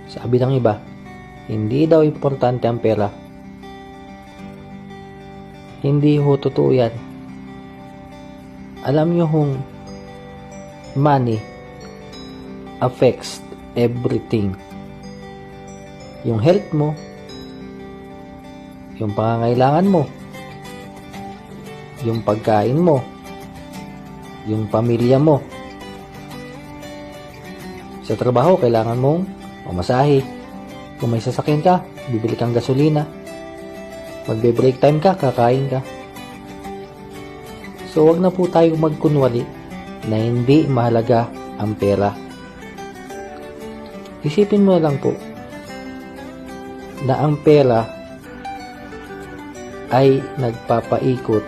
Sabi ng iba, hindi daw importante ang pera. Hindi ho totoo yan. Alam nyo hong money affects everything. Yung health mo, yung pangangailangan mo, yung pagkain mo, yung pamilya mo. Sa trabaho, kailangan mong pamasahe. Kung may sasakyan ka, bibili kang gasolina. Magbe-break time ka, kakain ka. So, wag na po tayo magkunwari na hindi mahalaga ang pera. Isipin mo lang po na ang pera ay nagpapaikot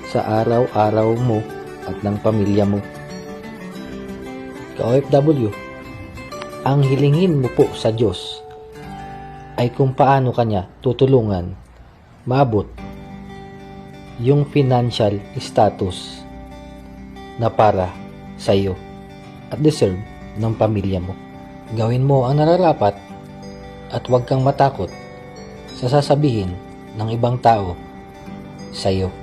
sa araw-araw mo at ng pamilya mo. Ka-OFW, ang hilingin mo po sa Diyos ay kung paano kanya tutulungan maabot yung financial status na para sa iyo at deserve ng pamilya mo. Gawin mo ang nararapat at huwag kang matakot sa sasabihin ng ibang tao sa iyo.